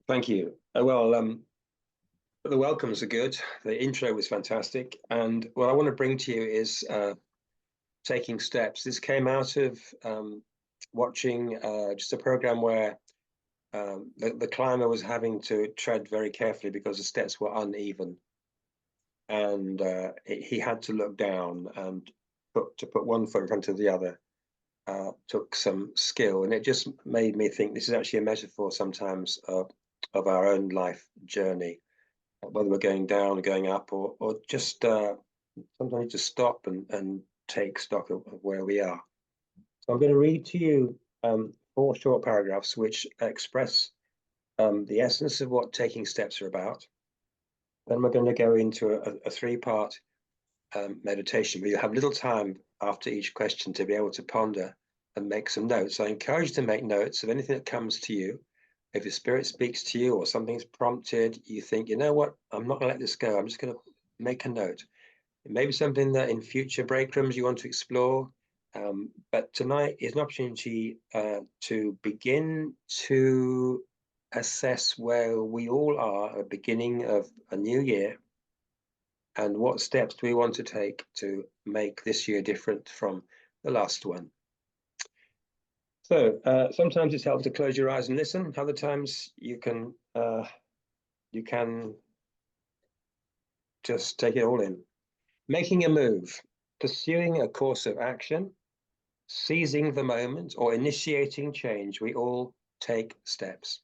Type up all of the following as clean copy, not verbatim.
Thank you. The welcomes are good. The intro was fantastic. And what I want to bring to you is taking steps. This came out of watching just a program where the climber was having to tread very carefully because the steps were uneven. And he had to look down and put one foot in front of the other. Took some skill, and it just made me think this is actually a metaphor sometimes of our own life journey, whether we're going down or going up, or just sometimes just stop and take stock of where we are. So I'm going to read to you 4 short paragraphs which express the essence of what taking steps are about. Then we're going to go into a 3-part meditation where you have little time after each question to be able to ponder and make some notes. I encourage you to make notes of anything that comes to you. If your spirit speaks to you or something's prompted, you think, you know what, I'm not going to let this go. I'm just going to make a note. It may be something that in future break rooms you want to explore. But tonight is an opportunity to begin to assess where we all are at the beginning of a new year and what steps do we want to take to make this year different from the last one. So sometimes it's helpful to close your eyes and listen. Other times you can just take it all in. Making a move, pursuing a course of action, seizing the moment, or initiating change. We all take steps.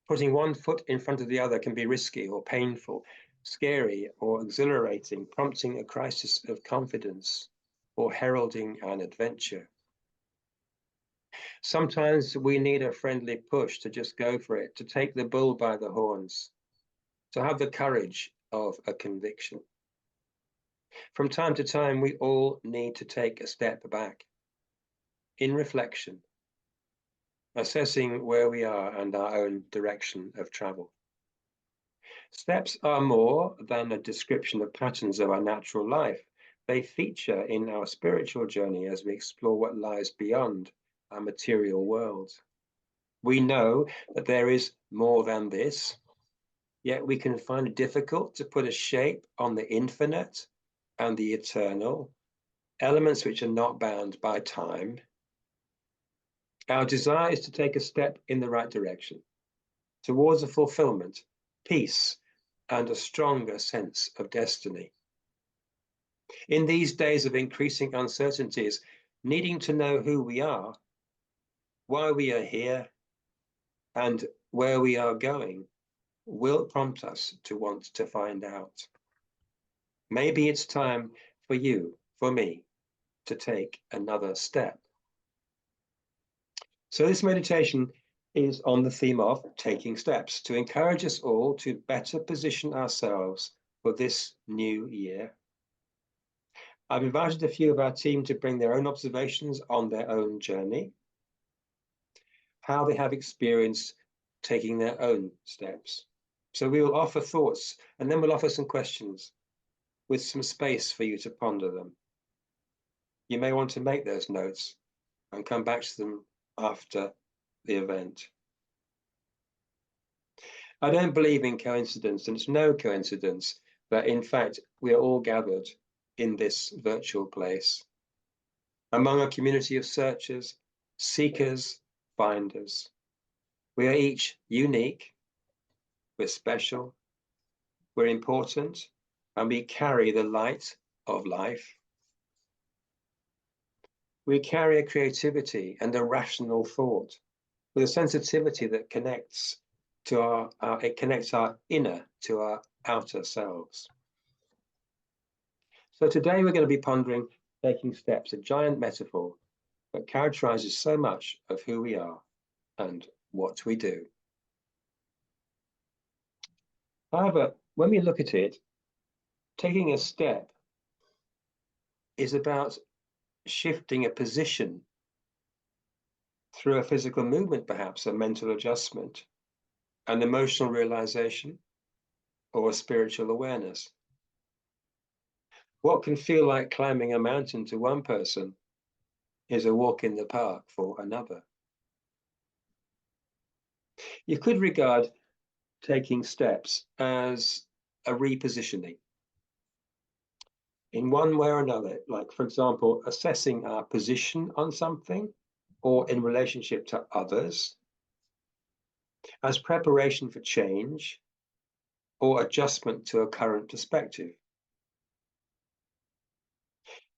Putting one foot in front of the other can be risky or painful, scary or exhilarating, prompting a crisis of confidence or heralding an adventure. Sometimes we need a friendly push to just go for it, to take the bull by the horns, to have the courage of a conviction. From time to time, we all need to take a step back in reflection, assessing where we are and our own direction of travel. Steps are more than a description of patterns of our natural life. They feature in our spiritual journey as we explore what lies beyond our material world. We know that there is more than this, yet we can find it difficult to put a shape on the infinite and the eternal, elements which are not bound by time. Our desire is to take a step in the right direction, towards a fulfillment, peace, and a stronger sense of destiny. In these days of increasing uncertainties, needing to know who we are, why we are here, and where we are going will prompt us to want to find out. Maybe it's time for you, for me, to take another step. So this meditation is on the theme of taking steps to encourage us all to better position ourselves for this new year. I've invited a few of our team to bring their own observations on their own journey, how they have experienced taking their own steps. So we will offer thoughts and then we'll offer some questions with some space for you to ponder them. You may want to make those notes and come back to them after the event. I don't believe in coincidence, and it's no coincidence that in fact we are all gathered in this virtual place among a community of searchers, seekers, finders. We are each unique, we're special, we're important, and we carry the light of life. We carry a creativity and a rational thought with a sensitivity that connects to it connects our inner to our outer selves. So today we're going to be pondering taking steps, a giant metaphor that characterizes so much of who we are and what we do. However, when we look at it, taking a step is about shifting a position through a physical movement, perhaps a mental adjustment, an emotional realization, or a spiritual awareness. What can feel like climbing a mountain to one person is a walk in the park for another. You could regard taking steps as a repositioning in one way or another, like, for example, assessing our position on something or in relationship to others, as preparation for change or adjustment to a current perspective.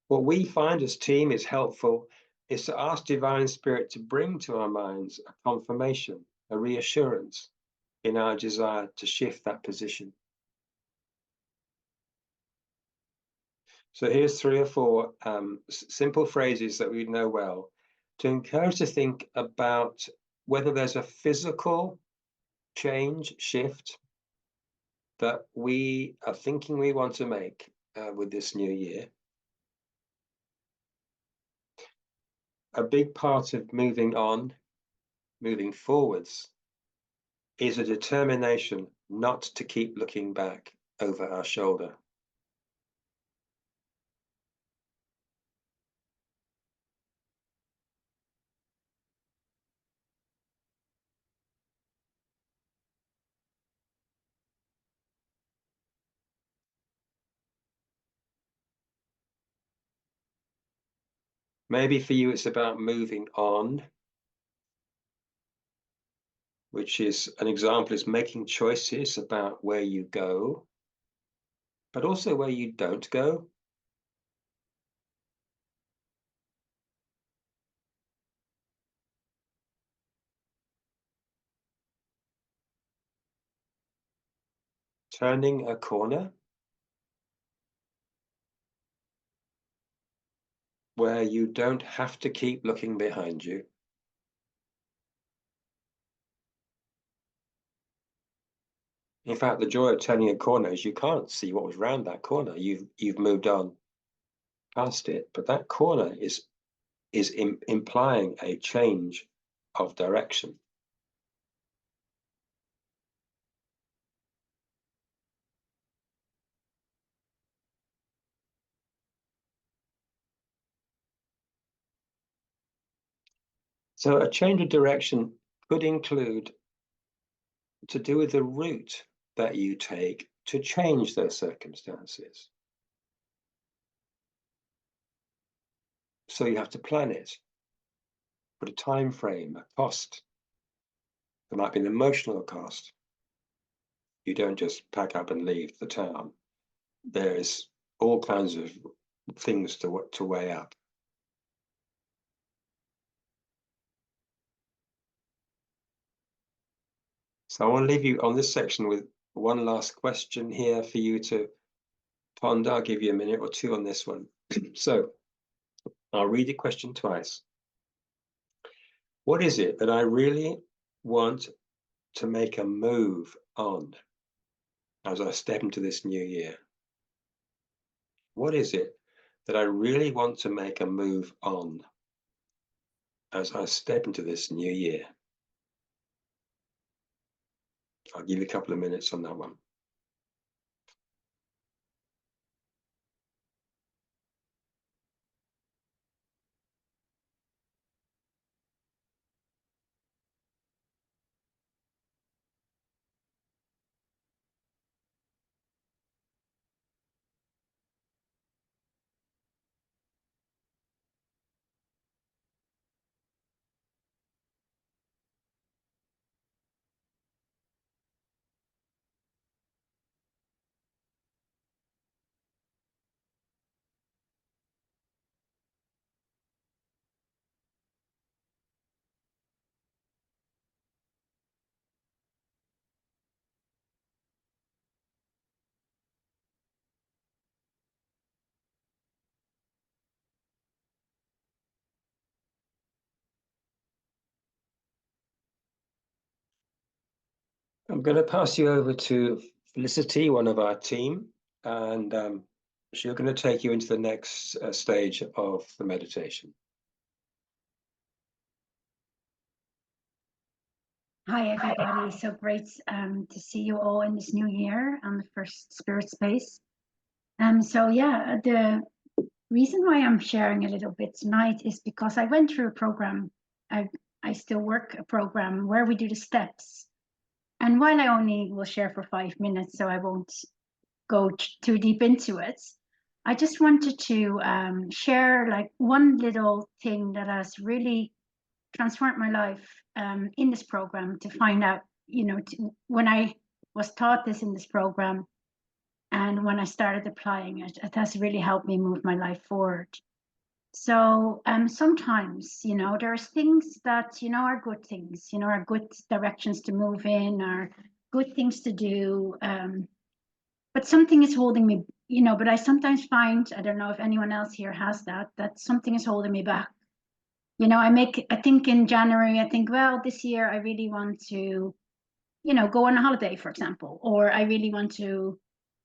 What we find as team is helpful is to ask Divine Spirit to bring to our minds a confirmation, a reassurance in our desire to shift that position. So here's 3 or 4 simple phrases that we know well to encourage to think about whether there's a physical change, shift that we are thinking we want to make with this new year. A big part of moving on, moving forwards, is a determination not to keep looking back over our shoulder. Maybe for you, it's about moving on, which is an example is making choices about where you go, but also where you don't go. Turning a corner where you don't have to keep looking behind you. In fact, the joy of turning a corner is you can't see what was round that corner. You've moved on past it, but that corner is implying a change of direction. So a change of direction could include to do with the route that you take to change those circumstances. So you have to plan it, put a time frame, a cost. There might be an emotional cost. You don't just pack up and leave the town. There's all kinds of things to weigh up. So I want to leave you on this section with one last question here for you to ponder. I'll give you a minute or 2 on this one. So I'll read the question twice. What is it that I really want to make a move on as I step into this new year? What is it that I really want to make a move on as I step into this new year? I'll give you a couple of minutes on that one. I'm going to pass you over to Felicity, one of our team, and she's going to take you into the next stage of the meditation. Hi, everybody. So great to see you all in this new year on the first Spirit Space. So yeah, the reason why I'm sharing a little bit tonight is because I went through a program. I still work a program where we do the steps. And while I only will share for 5 minutes, so I won't go too deep into it, I just wanted to share like one little thing that has really transformed my life in this program, to find out, when I was taught this in this program and when I started applying it, it has really helped me move my life forward. So sometimes, there's things that, are good things, are good directions to move in, are good things to do. But something is holding me, but I sometimes find, I don't know if anyone else here has that something is holding me back. I think in January, I think, well, this year I really want to, go on a holiday, for example, or I really want to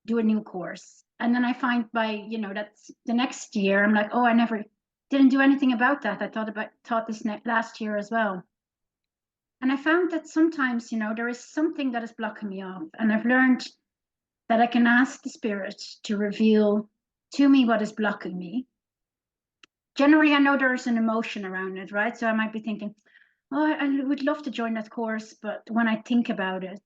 do a new course. And then I find by, that's the next year, I'm like, oh, I never didn't do anything about that. I thought this last year as well. And I found that sometimes, there is something that is blocking me off. And I've learned that I can ask the Spirit to reveal to me what is blocking me. Generally, I know there's an emotion around it, right? So I might be thinking, oh, I would love to join that course, but when I think about it,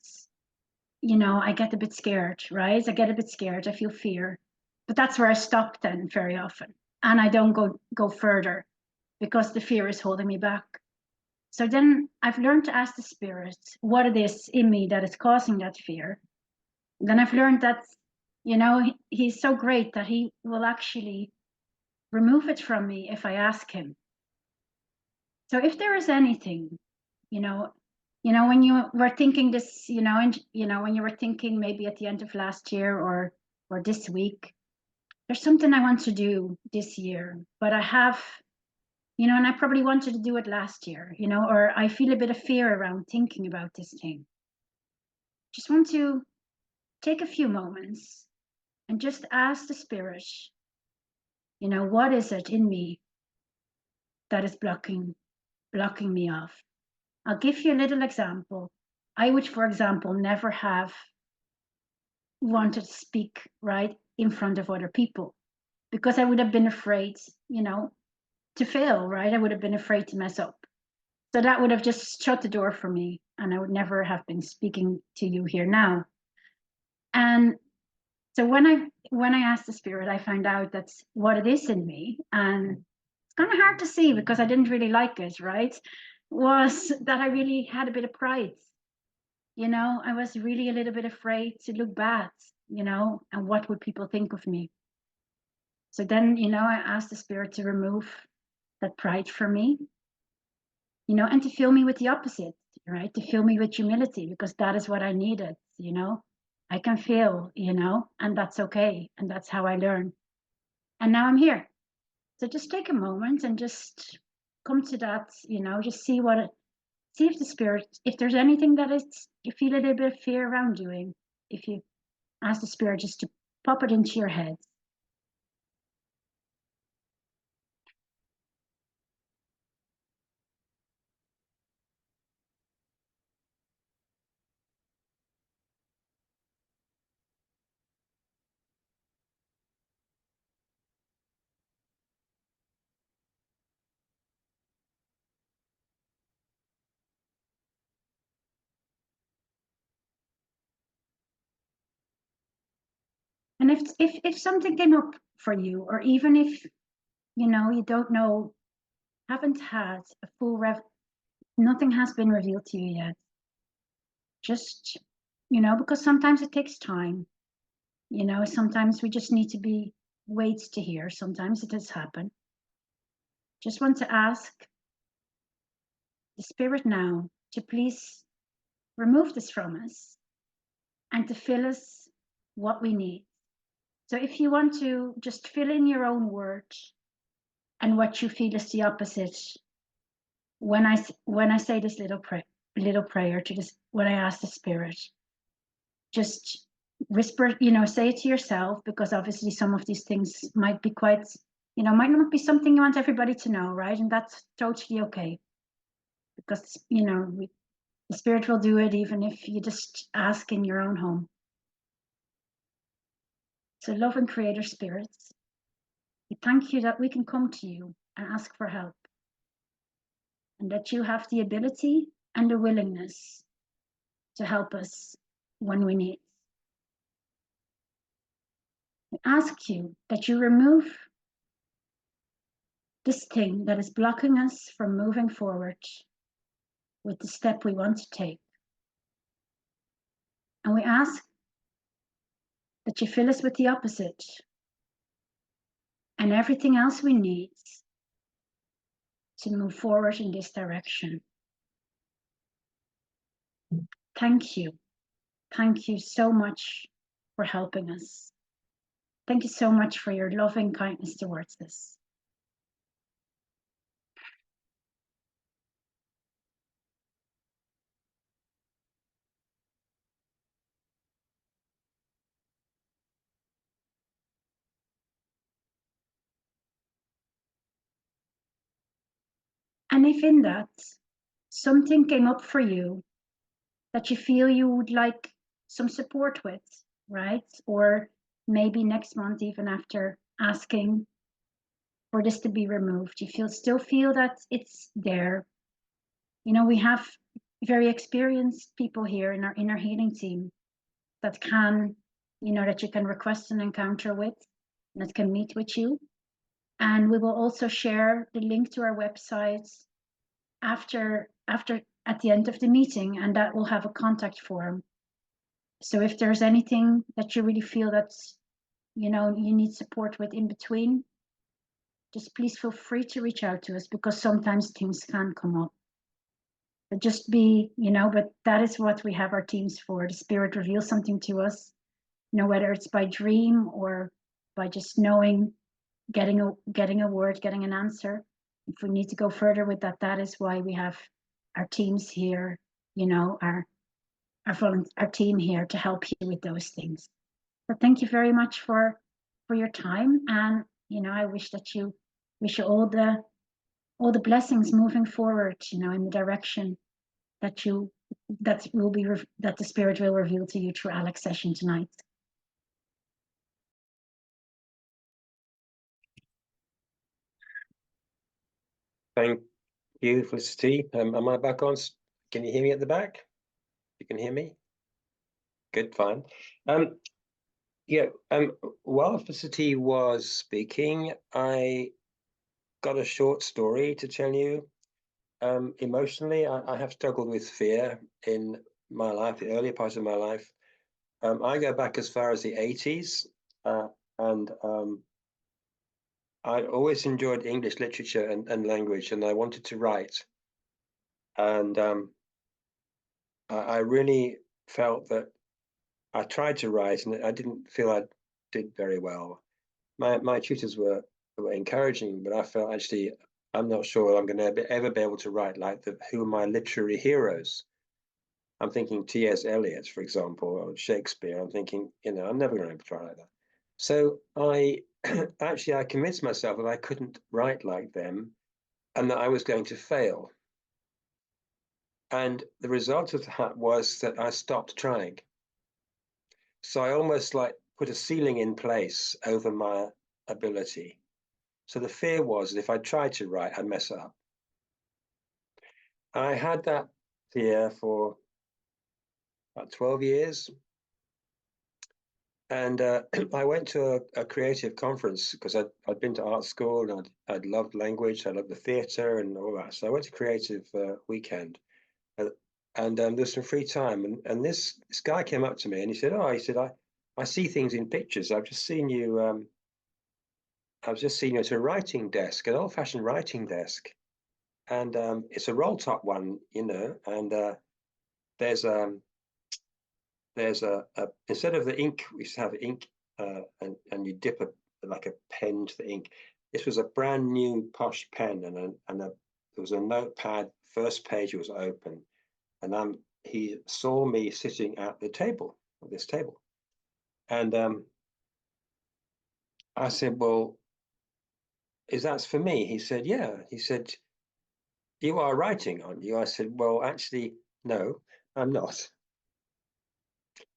I get a bit scared, right? I get a bit scared. I feel fear. But that's where I stop then very often. And I don't go further because the fear is holding me back. So then I've learned to ask the Spirit what it is in me that is causing that fear. Then I've learned that, he's so great that he will actually remove it from me if I ask him. So if there is anything, when you were thinking this, and when you were thinking maybe at the end of last year or this week, there's something I want to do this year, but I have, and I probably wanted to do it last year, or I feel a bit of fear around thinking about this thing. Just want to take a few moments and just ask the Spirit, what is it in me that is blocking me off? I'll give you a little example. I would, for example, never have wanted to speak right in front of other people because I would have been afraid, to fail, right? I would have been afraid to mess up. So that would have just shut the door for me, and I would never have been speaking to you here now. And so when I asked the Spirit, I found out that's what it is in me, and it's kind of hard to see because I didn't really like it, right? Was that I really had a bit of pride. I was really a little bit afraid to look bad, and what would people think of me? So then, I asked the Spirit to remove that pride from me, and to fill me with the opposite, right? To fill me with humility, because that is what I needed, I can fail, and that's okay. And that's how I learn. And now I'm here. So just take a moment and just come to that, just see if the Spirit, if there's anything that is, you feel a little bit of fear around doing, if you ask the Spirit just to pop it into your head. And if something came up for you, or even if, you don't know, haven't had a full nothing has been revealed to you yet, just, because sometimes it takes time, sometimes we just need to be wait to hear. Sometimes it has happened. Just want to ask the Spirit now to please remove this from us and to fill us what we need. So if you want to just fill in your own words and what you feel is the opposite, when I say this little prayer to this, when I ask the Spirit, just whisper, say it to yourself, because obviously some of these things might be quite, might not be something you want everybody to know, right? And that's totally okay, because the Spirit will do it even if you just ask in your own home. So love and Creator Spirits, we thank you that we can come to you and ask for help, and that you have the ability and the willingness to help us when we need. We ask you that you remove this thing that is blocking us from moving forward with the step we want to take. And we ask that you fill us with the opposite and everything else we need to move forward in this direction. Thank you. Thank you so much for helping us. Thank you so much for your loving kindness towards us. And if in that something came up for you that you feel you would like some support with, right? Or maybe next month, even after asking for this to be removed, you still feel that it's there. You know, we have very experienced people here in our inner healing team that can, you know, that you can request an encounter with, and that can meet with you. And we will also share the link to our website after at the end of the meeting, and that will have a contact form. So if there's anything that you really feel that, you know, you need support with in between, just please feel free to reach out to us, because sometimes things can come up. But just be, you know, but that is what we have our teams for. The spirit reveals something to us, you know, whether it's by dream or by just knowing, getting a word, getting an answer. If we need to go further with that, that is why we have our teams here, you know, our team here to help you with those things. But thank you very much for your time, and you know, I wish you all the blessings moving forward, you know, in the direction that the spirit will reveal to you through Alex's session tonight. Thank you, Felicity. Am I back on? Can you hear me at the back? You can hear me? Good, fine. Yeah, while Felicity was speaking, I got a short story to tell you. Emotionally, I have struggled with fear in my life, the earlier part of my life. I go back as far as the 80s, and I always enjoyed English literature and language, and I wanted to write. And I really felt that I tried to write, and I didn't feel I did very well. My tutors were encouraging, but I felt actually I'm not sure I'm going to ever be able to write like who are my literary heroes. I'm thinking T.S. Eliot, for example, or Shakespeare. I'm thinking, you know, I'm never going to try like that. So I actually I convinced myself that I couldn't write like them, and that I was going to fail. And the result of that was that I stopped trying. So I almost like put a ceiling in place over my ability. So the fear was that if I tried to write, I'd mess up. I had that fear for about 12 years. And I went to a creative conference because I'd been to art school, and I'd loved language, I loved the theatre and all that. So I went to creative weekend, and there's some free time, and this guy came up to me and he said, I see things in pictures. I've just seen you. I've just seen you at a writing desk, an old-fashioned writing desk, and it's a roll-top one, you know, and there's instead of the ink, we used to have ink, and you dip like a pen to the ink. This was a brand new posh pen, and there was a notepad. First page was open, and he saw me sitting at the table, at this table, and I said, "Well, is that for me?" He said, "Yeah." He said, "You are writing, aren't you?" I said, "Well, actually, no, I'm not.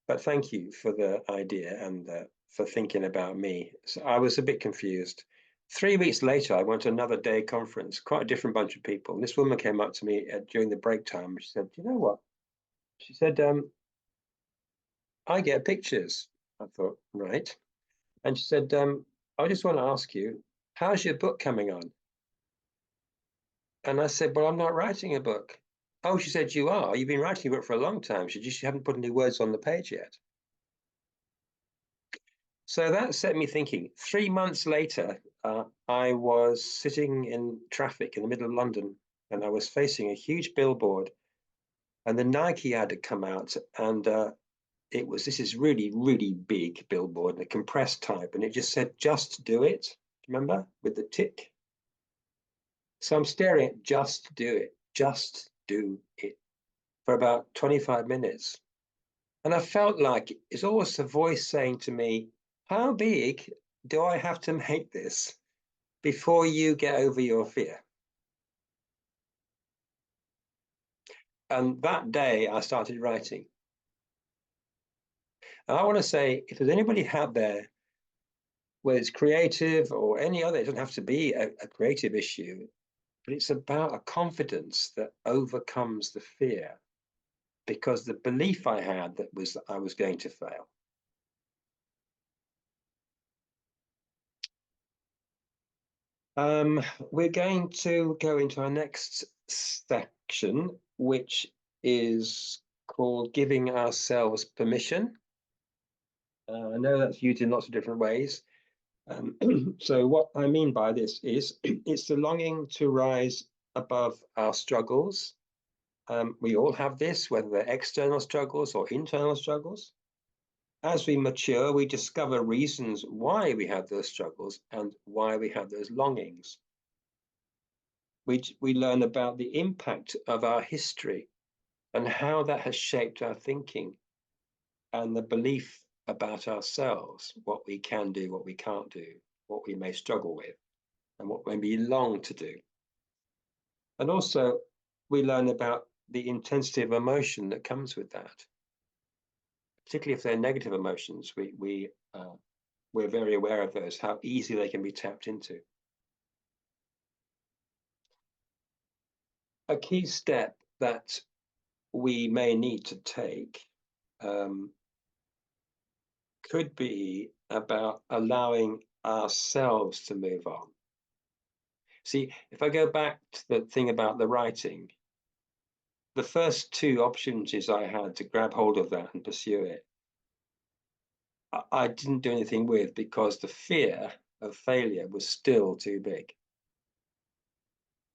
But thank you for the idea and for thinking about me." So I was a bit confused. 3 weeks later, I went to another day conference, quite a different bunch of people. And this woman came up to me during the break time. She said, "You know what? She said, I get pictures. I thought, right. And she said, I just want to ask you, how's your book coming on? And I said, well, I'm not writing a book. Oh, she said, you are. You've been writing a book for a long time. She just haven't put any words on the page yet. So that set me thinking. 3 months later, I was sitting in traffic in the middle of London, and I was facing a huge billboard, and the Nike ad had come out, and this is really, really big billboard, a compressed type, and it just said, just do it. Remember, with the tick? So I'm staring at just do it for about 25 minutes. And I felt like it's almost a voice saying to me, how big do I have to make this before you get over your fear? And that day I started writing. And I want to say, if there's anybody out there, whether it's creative or any other, it doesn't have to be a creative issue, but it's about a confidence that overcomes the fear, because the belief I had that I was going to fail. We're going to go into our next section, which is called giving ourselves permission. I know that's used in lots of different ways. So what I mean by this is it's the longing to rise above our struggles. We all have this, whether they're external struggles or internal struggles. As we mature, we discover reasons why we have those struggles and why we have those longings. We learn about the impact of our history and how that has shaped our thinking and the belief about ourselves, what we can do, what we can't do, what we may struggle with, and what we long to do. And also, we learn about the intensity of emotion that comes with that. Particularly if they're negative emotions, we're very aware of those, how easy they can be tapped into. A key step that we may need to take could be about allowing ourselves to move on. See, if I go back to the thing about the writing, the first two opportunities I had to grab hold of that and pursue it, I didn't do anything with, because the fear of failure was still too big.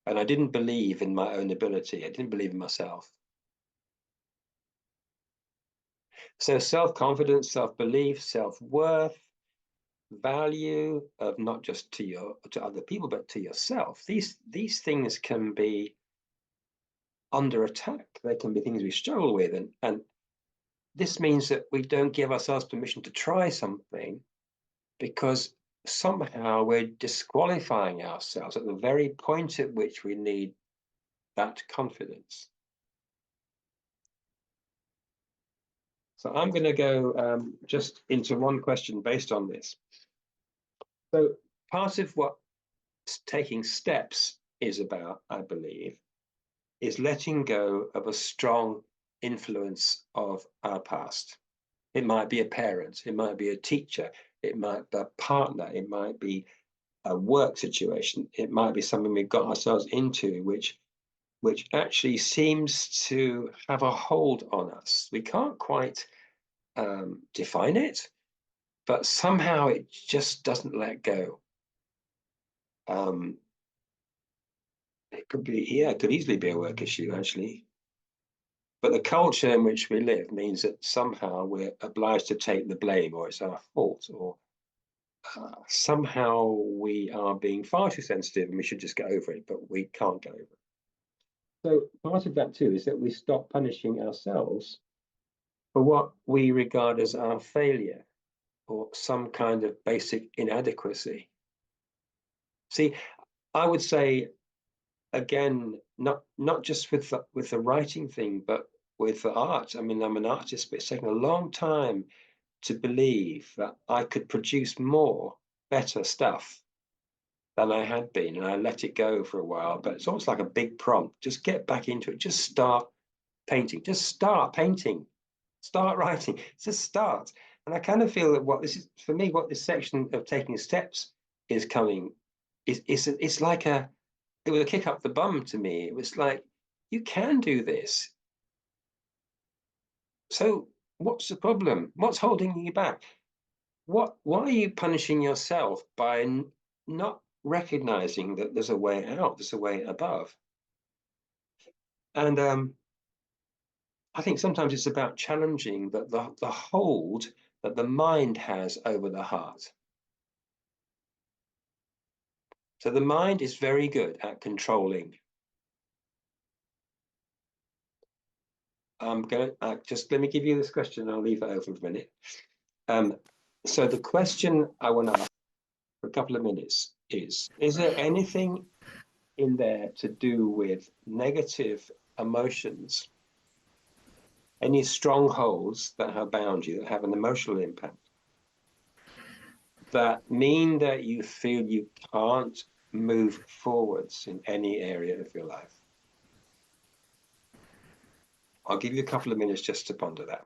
And I didn't believe in my own ability. I didn't believe in myself. So self-confidence, self-belief, self-worth, value of not just to other people, but to yourself. These things can be under attack. They can be things we struggle with. And this means that we don't give ourselves permission to try something, because somehow we're disqualifying ourselves at the very point at which we need that confidence. So I'm going to go just into one question based on this. So part of what taking steps is about, I believe, is letting go of a strong influence of our past. It might be a parent, it might be a teacher, it might be a partner, it might be a work situation, it might be something we've got ourselves into, which actually seems to have a hold on us. We can't quite define it, but somehow it just doesn't let go. It could be, yeah, it could easily be a work issue, actually. But the culture in which we live means that somehow we're obliged to take the blame, or it's our fault, or somehow we are being far too sensitive and we should just get over it, but we can't get over it. So part of that too is that we stop punishing ourselves for what we regard as our failure or some kind of basic inadequacy. See, I would say, again, not just with the writing thing, but with the art. I mean, I'm an artist, but it's taken a long time to believe that I could produce more, better stuff than I had been, and I let it go for a while. But it's almost like a big prompt. Just get back into it. Just start painting. Just start painting, start writing, just start. And I kind of feel that what this is, for me, what this section of taking steps is coming, it's like it was a kick up the bum to me. It was like, you can do this. So what's the problem? What's holding you back? Why are you punishing yourself by not recognizing that there's a way out, there's a way above? And I think sometimes it's about challenging the hold that the mind has over the heart. So the mind is very good at controlling. I'm going to just let me give you this question. I'll leave it open for a minute. So the question I want to ask for a couple of minutes is there anything in there to do with negative emotions? Any strongholds that have bound you, that have an emotional impact, that mean that you feel you can't move forwards in any area of your life? I'll give you a couple of minutes just to ponder that.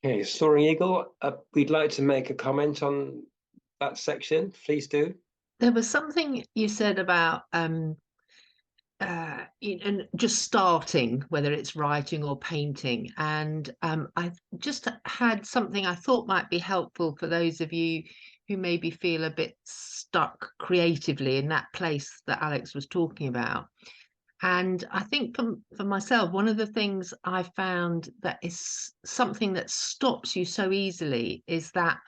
Okay, Soaring Eagle, we'd like to make a comment on that section. Please do. There was something you said about and just starting, whether it's writing or painting. And I just had something I thought might be helpful for those of you who maybe feel a bit stuck creatively in that place that Alex was talking about. And I think for myself, one of the things I found that is something that stops you so easily is that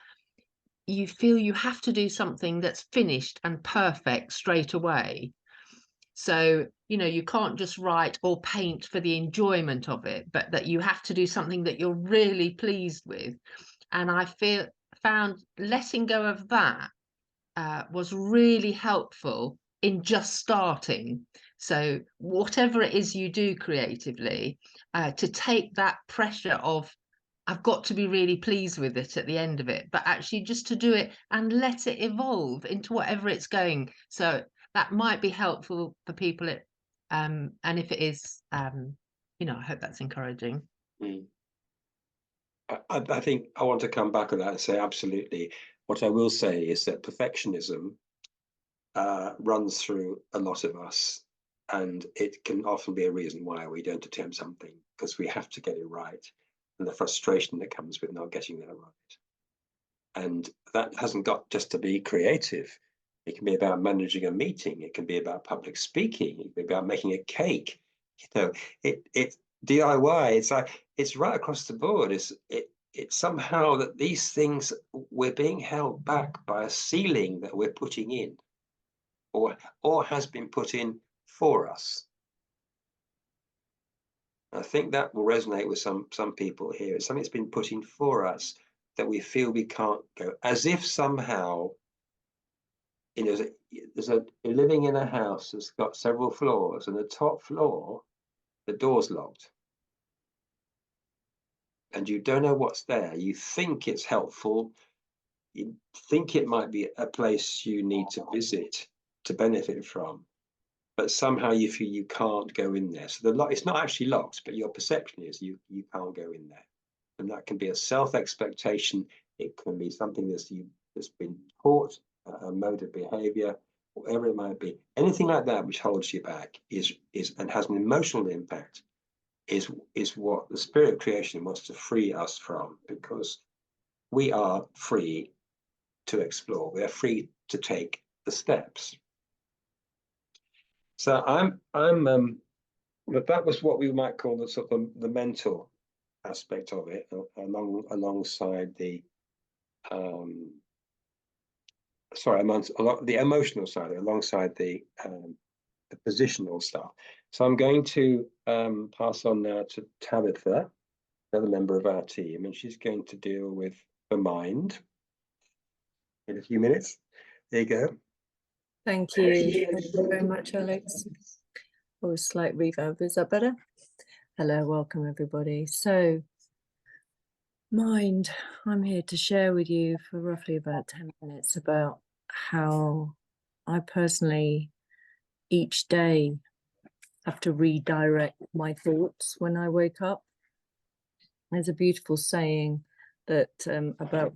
you feel you have to do something that's finished and perfect straight away. So, you can't just write or paint for the enjoyment of it, but that you have to do something that you're really pleased with. And I found letting go of that was really helpful in just starting. So whatever it is you do creatively, to take that pressure of I've got to be really pleased with it at the end of it, but actually just to do it and let it evolve into whatever it's going. So that might be helpful for people. And if it is, I hope that's encouraging. Mm. I think I want to come back on that and say absolutely. What I will say is that perfectionism runs through a lot of us, and it can often be a reason why we don't attempt something, because we have to get it right, and the frustration that comes with not getting that right. And that hasn't got just to be creative. It can be about managing a meeting. It can be about public speaking. It can be about making a cake. It DIY. It's like it's right across the board. It's somehow that these things, we're being held back by a ceiling that we're putting in, or has been put in for us. I think that will resonate with some people here. It's something that's been put in for us that we feel we can't go, as if somehow, there's a you're living in a house that's got several floors, and the top floor, the door's locked, and you don't know what's there. You think it's helpful. You think it might be a place you need to visit to benefit from, but somehow you feel you can't go in there. So it's not actually locked, but your perception is you can't go in there. And that can be a self-expectation It can be something that's been taught, a mode of behavior, whatever it might be. Anything like that which holds you back is and has an emotional impact is what the spirit of creation wants to free us from, because we are free to explore. We are free to take the steps. So but that was what we might call the sort of the mental aspect of it, alongside the the emotional side, alongside the positional stuff. So I'm going to pass on now to Tabitha, another member of our team, and she's going to deal with the mind in a few minutes. There you go. Thank you. Thank you very much, Alex. Oh, slight reverb. Is that better? Hello, welcome everybody. So, mind, I'm here to share with you for roughly about 10 minutes about how I personally each day have to redirect my thoughts when I wake up. There's a beautiful saying that about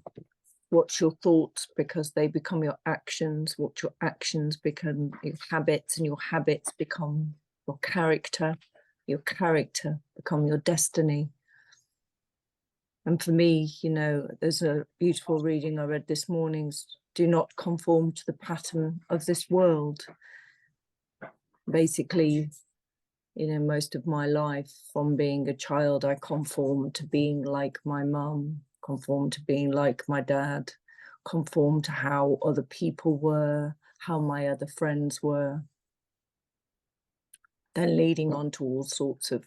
what's your thoughts, because they become your actions, what your actions become your habits, and your habits become your character become your destiny. And for me, you know, there's a beautiful reading I read this morning: do not conform to the pattern of this world. Basically, you know, most of my life from being a child, I conformed to being like my mum, conformed to being like my dad, conformed to how other people were, how my other friends were. Then leading on to all sorts of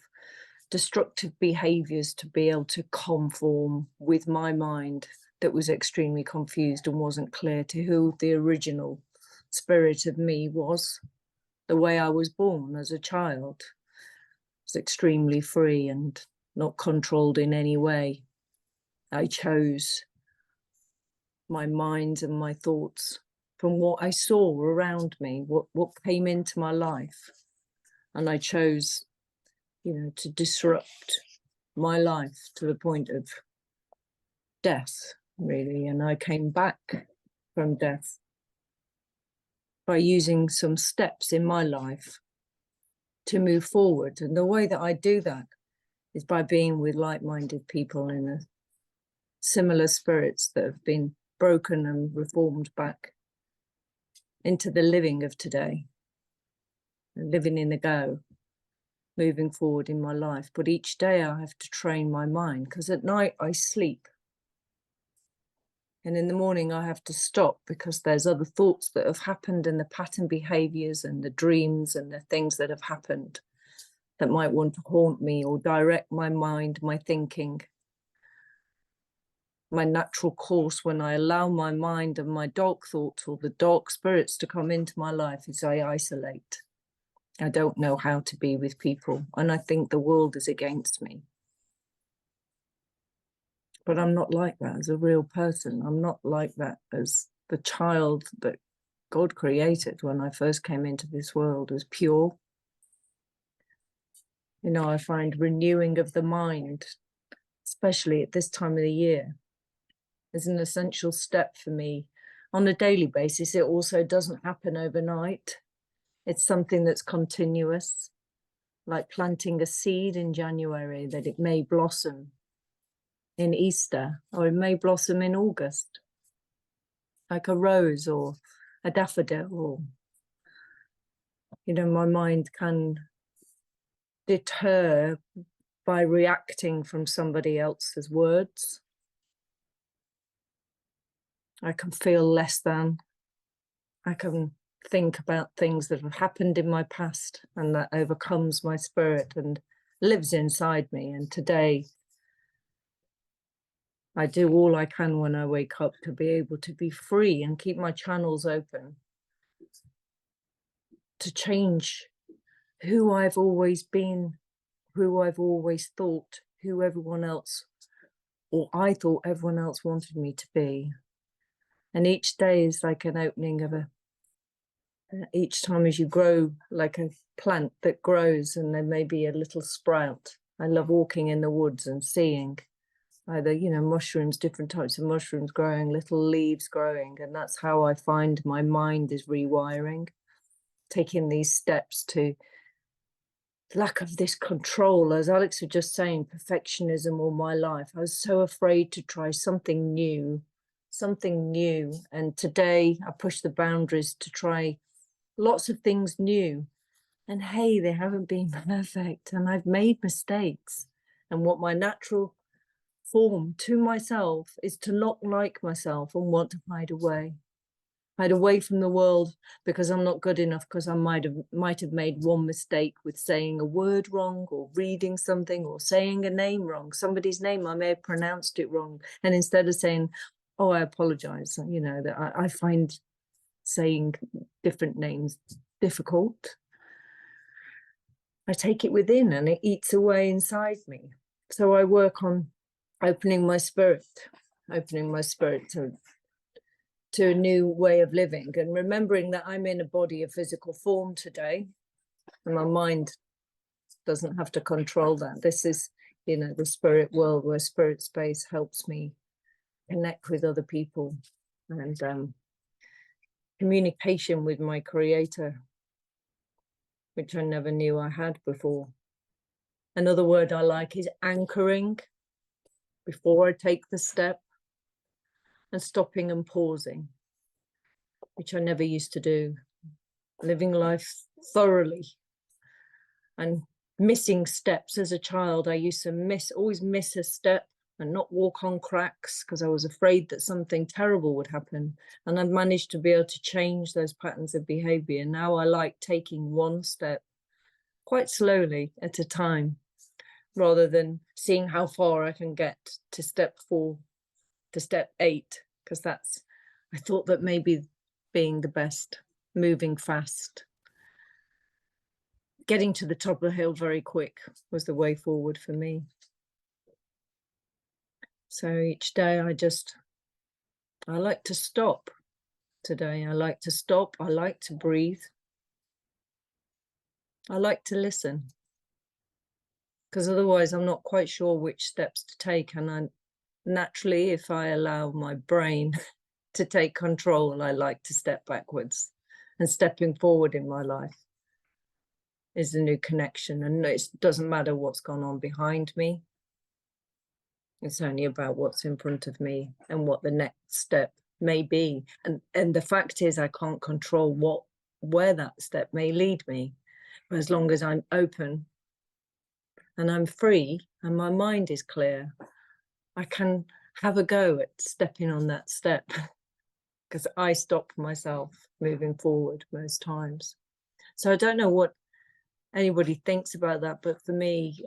destructive behaviours to be able to conform with my mind that was extremely confused and wasn't clear to who the original spirit of me was. The way I was born as a child was extremely free and not controlled in any way. I chose my mind and my thoughts from what I saw around me, what came into my life. And I chose, you know, to disrupt my life to the point of death, really. And I came back from death by using some steps in my life to move forward. And the way that I do that is by being with like-minded people in a similar spirits that have been broken and reformed back into the living of today, and living in the go, moving forward in my life. But each day I have to train my mind, because at night I sleep. And in the morning I have to stop, because there's other thoughts that have happened, and the pattern behaviors and the dreams and the things that have happened that might want to haunt me or direct my mind, my thinking. My natural course when I allow my mind and my dark thoughts or the dark spirits to come into my life is I isolate. I don't know how to be with people, and I think the world is against me. But I'm not like that as a real person. I'm not like that as the child that God created when I first came into this world, as pure. You know, I find renewing of the mind, especially at this time of the year, is an essential step for me on a daily basis. It also doesn't happen overnight. It's something that's continuous, like planting a seed in January, that it may blossom in Easter, or it may blossom in August, like a rose or a daffodil. Or, you know, my mind can deter by reacting from somebody else's words. I can feel less than. I can think about things that have happened in my past, and that overcomes my spirit and lives inside me. And today I do all I can when I wake up to be able to be free and keep my channels open to change who I've always been, who I've always thought, who everyone else, or I thought everyone else wanted me to be. And each day is like an opening of each time as you grow, like a plant that grows, and there may be a little sprout. I love walking in the woods and seeing either, you know, mushrooms, different types of mushrooms growing, little leaves growing. And that's how I find my mind is rewiring, taking these steps to lack of this control. As Alex was just saying, perfectionism all my life. I was so afraid to try something new. And today I push the boundaries to try lots of things new. And hey, they haven't been perfect, and I've made mistakes. And what my natural form to myself is to not like myself and want to hide away from the world, because I'm not good enough, because I might have made one mistake with saying a word wrong, or reading something, or saying a name wrong, somebody's name, I may have pronounced it wrong. And instead of saying, oh, I apologize, you know, that I find saying different names difficult. I take it within and it eats away inside me. So I work on opening my spirit to a new way of living, and remembering that I'm in a body of physical form today, and my mind doesn't have to control that. This is, you know, the spirit world, where SpiritSpace helps me connect with other people, and communication with my creator, which I never knew I had before. Another word I like is anchoring before I take the step, and stopping and pausing, which I never used to do. Living life thoroughly and missing steps as a child. I used to always miss a step and not walk on cracks, because I was afraid that something terrible would happen. And I've managed to be able to change those patterns of behavior. Now I like taking one step quite slowly at a time, rather than seeing how far I can get to step 4 to step 8, because I thought that maybe being the best, moving fast, getting to the top of the hill very quick was the way forward for me. So each day I like to stop today. I like to stop. I like to breathe. I like to listen, because otherwise I'm not quite sure which steps to take. And I naturally, if I allow my brain to take control, I like to step backwards, and stepping forward in my life is a new connection. And it doesn't matter what's gone on behind me. It's only about what's in front of me and what the next step may be. And the fact is, I can't control where that step may lead me. But as long as I'm open and I'm free and my mind is clear, I can have a go at stepping on that step, because I stop myself moving forward most times. So I don't know what anybody thinks about that, but for me,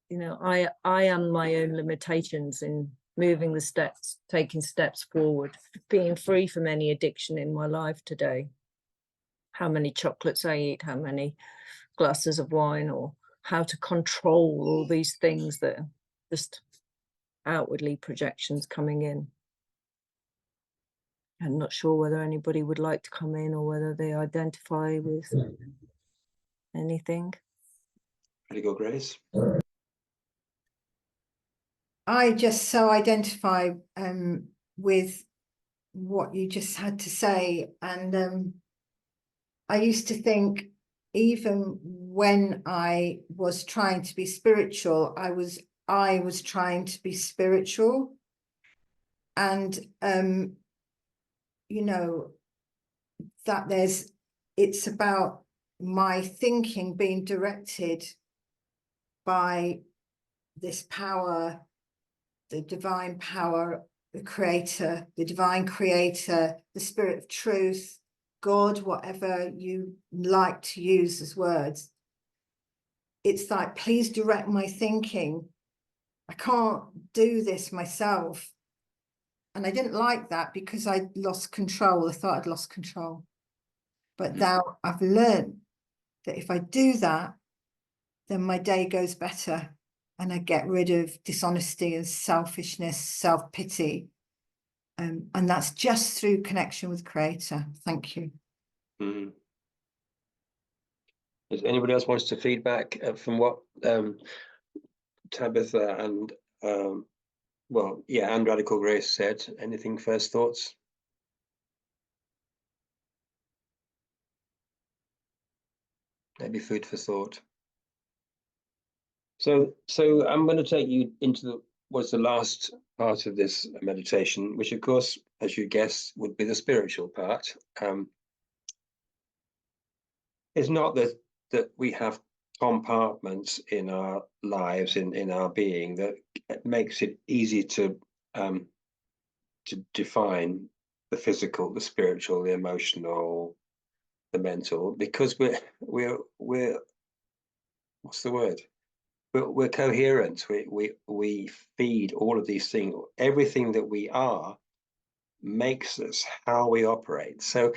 you know, I am my own limitations in moving the steps, taking steps forward, being free from any addiction in my life today. How many chocolates I eat, how many glasses of wine, or how to control all these things that are just outwardly projections coming in. I'm not sure whether anybody would like to come in, or whether they identify with anything. Pretty good, Grace. I just so identify with what you just had to say, and I used to think, even when I was trying to be spiritual, I was trying to be spiritual, and you know, that it's about my thinking being directed by this power, the divine power, the creator, the divine creator, the spirit of truth, God, whatever you like to use as words. It's like, please direct my thinking. I can't do this myself. And I didn't like that, because I lost control. I thought I'd lost control. But now I've learned that if I do that, then my day goes better, and I get rid of dishonesty and selfishness, self-pity. And that's just through connection with Creator. Thank you. Mm. Does anybody else wants to feedback from what Tabitha and well, yeah, and Radical Grace said. Anything, first thoughts? Maybe food for thought. So I'm going to take you into what's the last part of this meditation, which of course, as you guess, would be the spiritual part. It's not that we have compartments in our lives, in our being, that makes it easy to define the physical, the spiritual, the emotional, the mental, because we're what's the word? We're coherent. We feed all of these things. Everything that we are makes us how we operate. So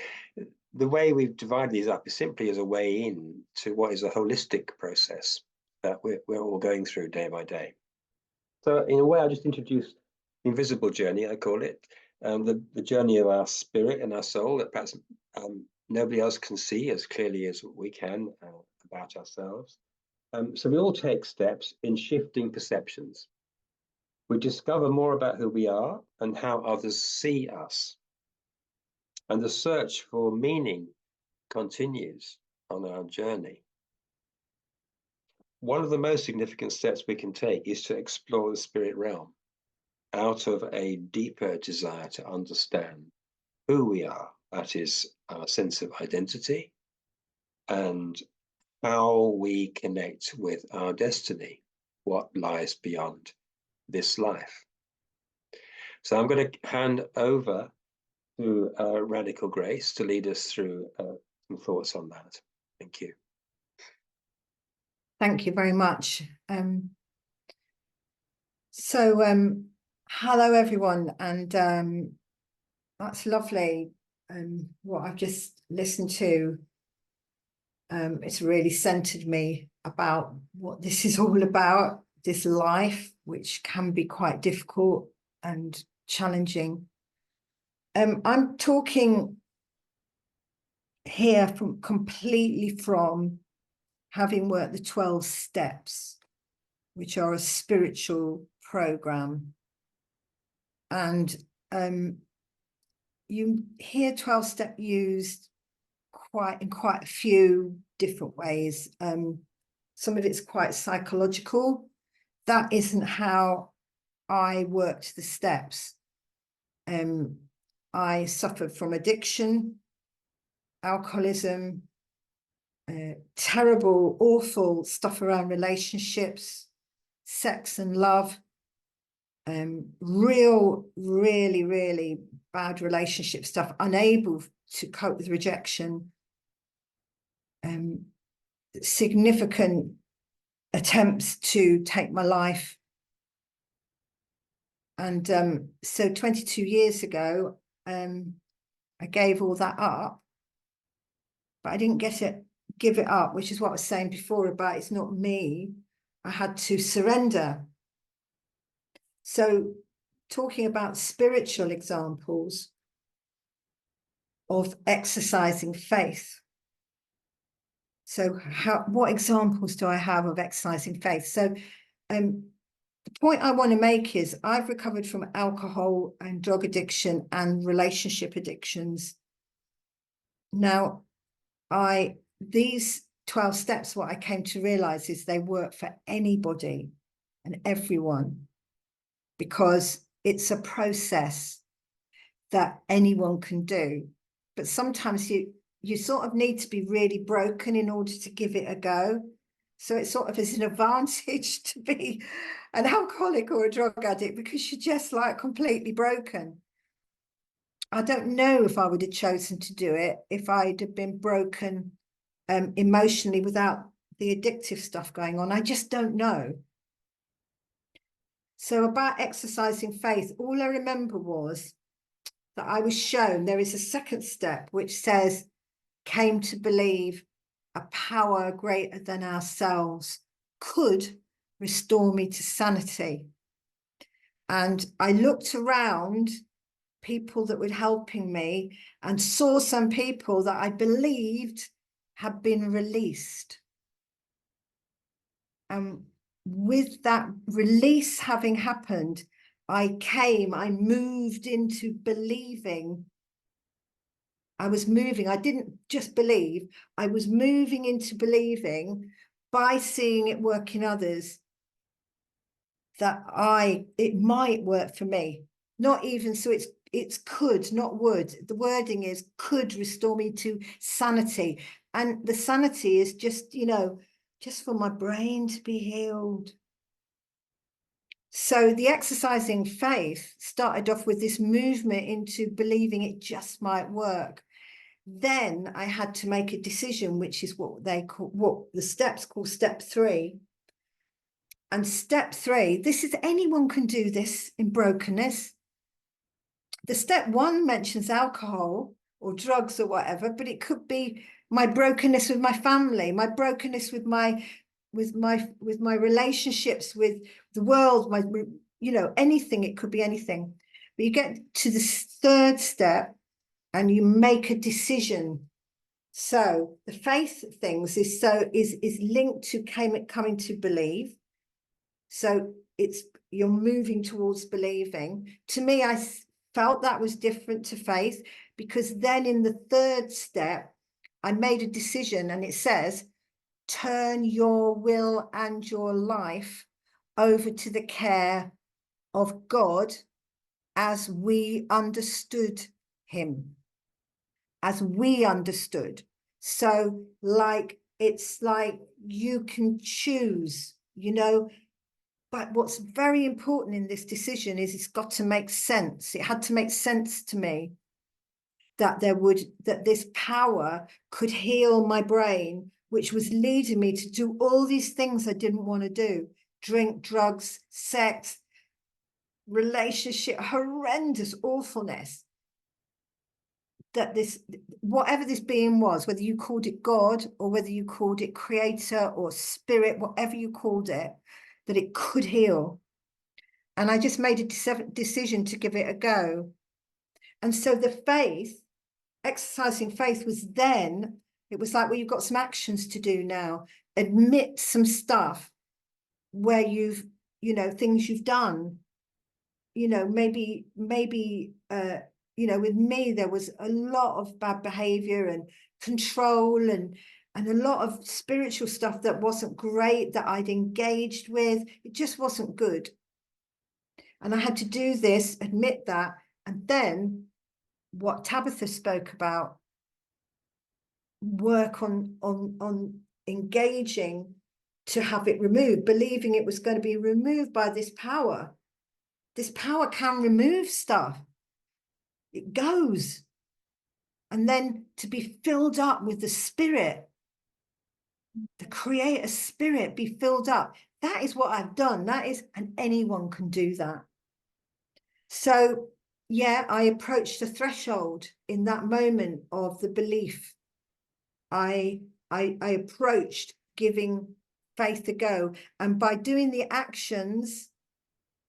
the way we've divided these up is simply as a way in to what is a holistic process that we're all going through day by day. So in a way, I just introduced the invisible journey, I call it, the journey of our spirit and our soul that perhaps nobody else can see as clearly as we can about ourselves. So we all take steps in shifting perceptions. We discover more about who we are and how others see us. And the search for meaning continues on our journey. One of the most significant steps we can take is to explore the spirit realm out of a deeper desire to understand who we are, that is our sense of identity, and how we connect with our destiny, what lies beyond this life. So I'm going to hand over to Radical Grace to lead us through some thoughts on that. Thank you. Thank you very much. Hello everyone, and that's lovely. What I've just listened to, it's really centered me about what this is all about, this life, which can be quite difficult and challenging. I'm talking here completely from having worked the 12 steps, which are a spiritual program. And you hear 12-step used in quite a few different ways. Some of it's quite psychological. That isn't how I worked the steps. I suffered from addiction, alcoholism, terrible, awful stuff around relationships, sex and love, really bad relationship stuff, unable to cope with rejection, significant attempts to take my life. And so 22 years ago, I gave all that up, but I didn't give it up, which is what I was saying before about it's not me. I had to surrender. So talking about spiritual examples of exercising faith. So what examples do I have of exercising faith? So the point I want to make is I've recovered from alcohol and drug addiction and relationship addictions. Now, these 12 steps, what I came to realize is they work for anybody and everyone, because it's a process that anyone can do. But sometimes you sort of need to be really broken in order to give it a go. So it sort of is an advantage to be an alcoholic or a drug addict, because you're just like completely broken. I don't know if I would have chosen to do it if I'd have been broken emotionally without the addictive stuff going on. I just don't know. So about exercising faith, all I remember was that I was shown there is a second step which says, came to believe a power greater than ourselves could restore me to sanity. And I looked around people that were helping me and saw some people that I believed had been released. with that release having happened, I moved into believing. I was moving, I didn't just believe, I was moving into believing by seeing it work in others, that it might work for me. Not even, so it's could, not would. The wording is could restore me to sanity. And the sanity is just, you know, just for my brain to be healed. So the exercising faith started off with this movement into believing it just might work. Then I had to make a decision, which is what the steps call step 3. And step 3, this is, anyone can do this in brokenness. The step 1 mentions alcohol or drugs or whatever, but it could be my brokenness with my family, my brokenness with my relationships with the world, you know, anything. It could be anything. But you get to the 3rd step and you make a decision. So the faith things is linked to coming to believe. So you're moving towards believing. To me, I felt that was different to faith, because then in the 3rd step, I made a decision, and it says, turn your will and your life over to the care of God as we understood him, as we understood. So it's like you can choose, you know. But what's very important in this decision is it's got to make sense. It had to make sense to me that this power could heal my brain, which was leading me to do all these things I didn't want to do: drink, drugs, sex, relationship, horrendous awfulness. That whatever this being was, whether you called it God or whether you called it creator or spirit, whatever you called it, that it could heal. And I just made a decision to give it a go. And so the faith, exercising faith, was then, it was like, well, you've got some actions to do now. Admit some stuff where you've, you know, things you've done. You know, maybe, you know, with me, there was a lot of bad behavior and control and a lot of spiritual stuff that wasn't great, that I'd engaged with. It just wasn't good. And I had to do this, admit that, and then what Tabitha spoke about, work on engaging to have it removed, believing it was going to be removed by this power. This power can remove stuff. It goes. And then to be filled up with the Spirit, the Creator Spirit, be filled up. That is what I've done. That is, and anyone can do that. So, yeah, I approached a threshold in that moment of the belief. I approached giving faith a go. And by doing the actions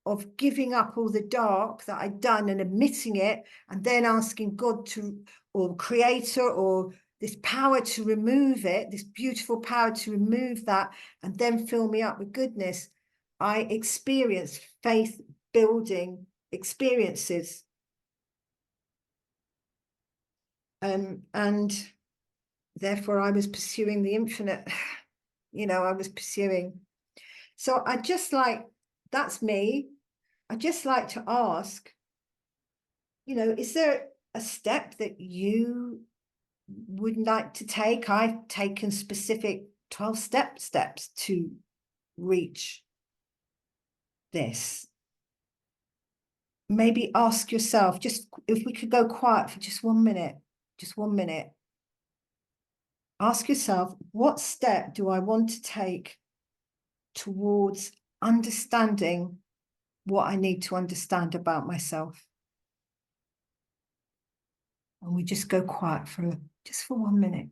of giving up all the dark that I'd done and admitting it, and then asking God to, or creator, or this power to remove it, this beautiful power to remove that, and then fill me up with goodness, I experienced faith building experiences. And therefore I was pursuing the infinite, you know, I was pursuing. So I just like, that's me. I just like to ask, you know, is there a step that you would like to take? I've taken specific 12-step steps to reach this. Maybe ask yourself, just if we could go quiet for just 1 minute, just 1 minute. Ask yourself, what step do I want to take towards understanding what I need to understand about myself? And we just go quiet for just for 1 minute.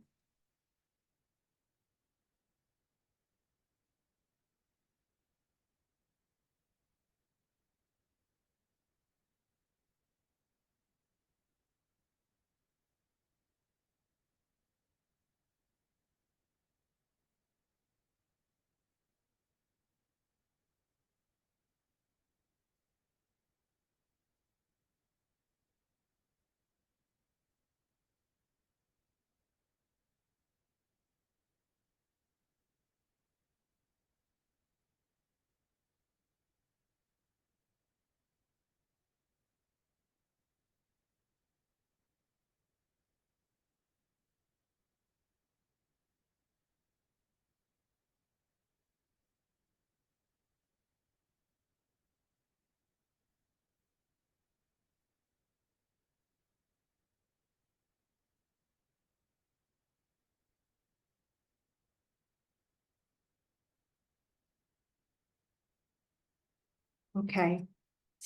Okay.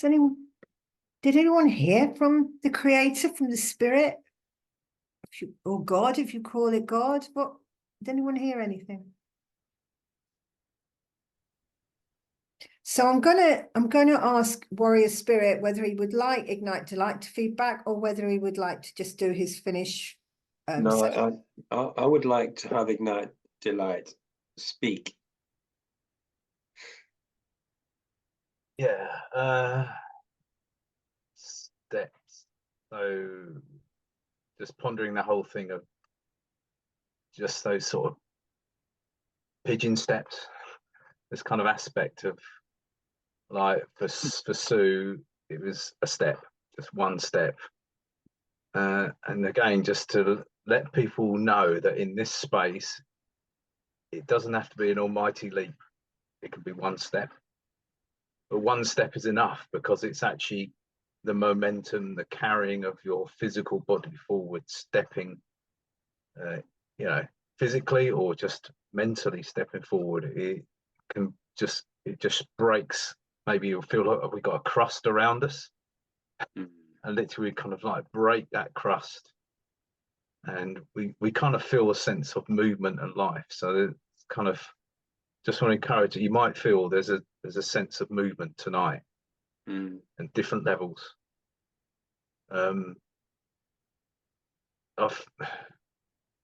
Did anyone hear from the creator, from the spirit? Or God, if you call it God? Did anyone hear anything? So I'm gonna ask Warrior Spirit whether he would like Ignite Delight to feedback, or whether he would like to just do his finish. No, I would like to have Ignite Delight speak. Yeah, steps. So just pondering the whole thing of just those sort of pigeon steps, this kind of aspect of, like, for Sue, it was a step, just one step. And again, just to let people know that in this space, it doesn't have to be an almighty leap. It can be one step. But one step is enough, because it's actually the momentum, the carrying of your physical body forward, stepping, physically or just mentally stepping forward. It just breaks. Maybe you'll feel like we've got a crust around us, and literally kind of like break that crust, and we kind of feel a sense of movement and life. So it's kind of, just want to encourage you. You might feel there's a sense of movement tonight, and different levels. I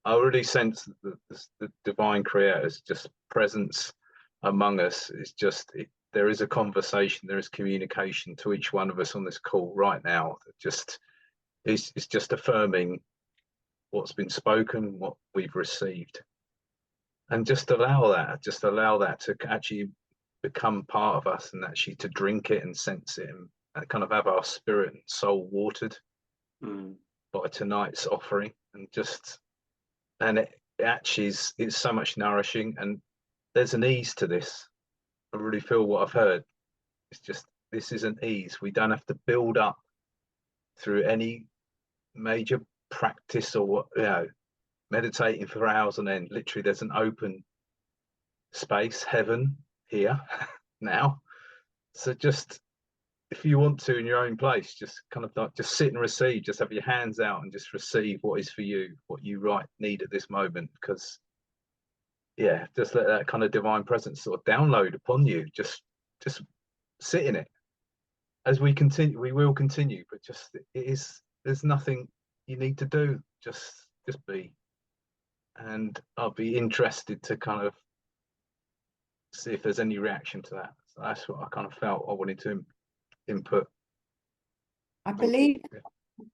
already sense the divine creator's just presence among us. There is a conversation, there is communication to each one of us on this call right now. It's just affirming what's been spoken, what we've received, and just allow that to actually become part of us, and actually to drink it and sense it, and kind of have our spirit and soul watered by tonight's offering. And it actually it's so much nourishing, and there's an ease to this. I really feel what I've heard. It's just, this is an ease. We don't have to build up through any major practice, or meditating for hours on end. Literally, there's an open space, heaven here now. So just, if you want to, in your own place, just kind of like, just sit and receive, just have your hands out and just receive what is for you, what you need at this moment. Because just let that kind of divine presence sort of download upon you. Just sit in it. As we continue, we will continue, but there's nothing you need to do. Just be. And I'll be interested to kind of see if there's any reaction to that. So that's what I kind of felt I wanted to input. I believe,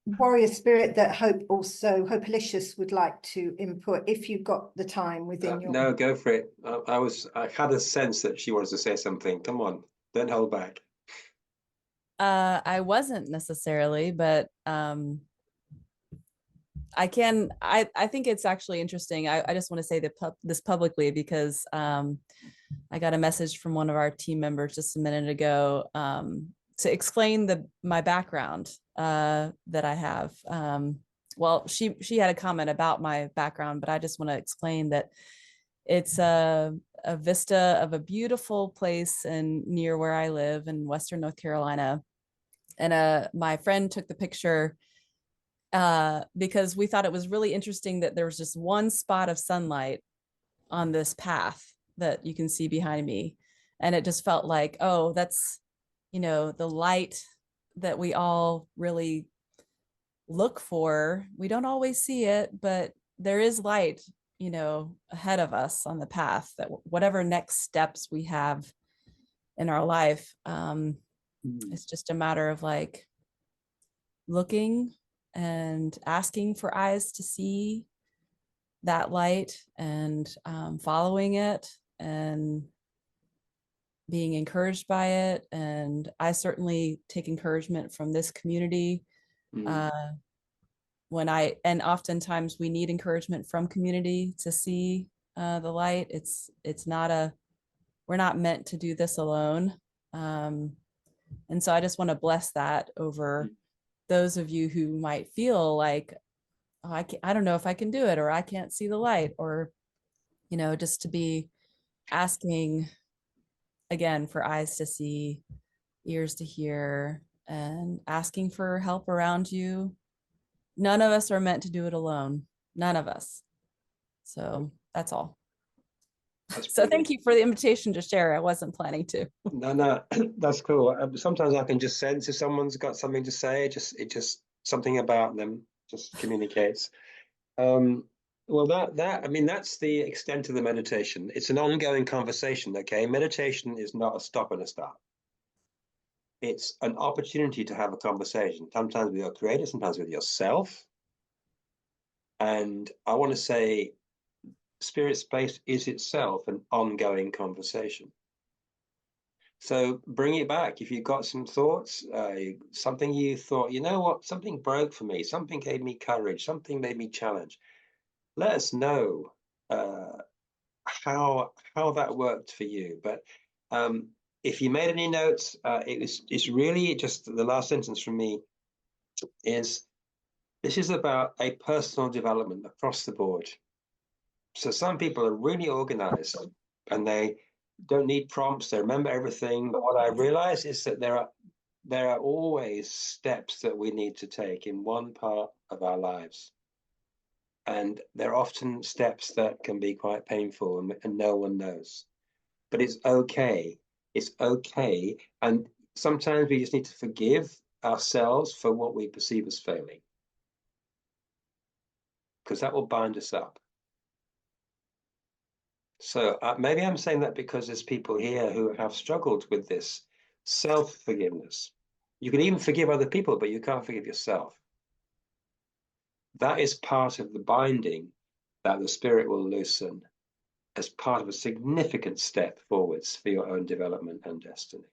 Warrior Spirit, that Hopelicious would like to input, if you've got the time within your... No, go for it. I had a sense that she wanted to say something. Come on, don't hold back. I wasn't necessarily, but I think it's actually interesting. I just want to say this publicly, because I got a message from one of our team members just a minute ago to explain my background that I have. Well, she had a comment about my background, but I just want to explain that it's a vista of a beautiful place near where I live in Western North Carolina. And my friend took the picture because we thought it was really interesting that there was just one spot of sunlight on this path that you can see behind me. And it just felt like, oh, that's, the light that we all really look for. We don't always see it, but there is light, ahead of us on the path, that whatever next steps we have in our life, it's just a matter of like looking and asking for eyes to see that light, and following it and being encouraged by it. And I certainly take encouragement from this community. And oftentimes we need encouragement from community to see the light. We're not meant to do this alone. And so I just want to bless that over those of you who might feel like, oh, I don't know if I can do it, or I can't see the light, or, just to be asking again for eyes to see ears to hear, and asking for help around you. None of us are meant to do it alone. None of us. So that's all. So thank you for the invitation to share. I wasn't planning to. No, that's cool. Sometimes I can just sense if someone's got something to say. It just something about them just communicates. Well, I mean, that's the extent of the meditation. It's an ongoing conversation. Okay, meditation is not a stop and a start. It's an opportunity to have a conversation. Sometimes with your creator, sometimes with yourself. And I want to say, SpiritSpace is itself an ongoing conversation. So bring it back. If you've got some thoughts, something you thought, you know what, something broke for me, something gave me courage, something made me challenge. Let us know how that worked for you. But if you made any notes, it's really just the last sentence from me is, this is about a personal development across the board. So some people are really organized and they don't need prompts, they remember everything. But what I realize is that there are always steps that we need to take in one part of our lives. And they're often steps that can be quite painful and no one knows. But it's okay. It's okay. And sometimes we just need to forgive ourselves for what we perceive as failing, because that will bind us up. So maybe I'm saying that because there's people here who have struggled with this self-forgiveness. You can even forgive other people, but you can't forgive yourself. That is part of the binding that the spirit will loosen as part of a significant step forwards for your own development and destiny.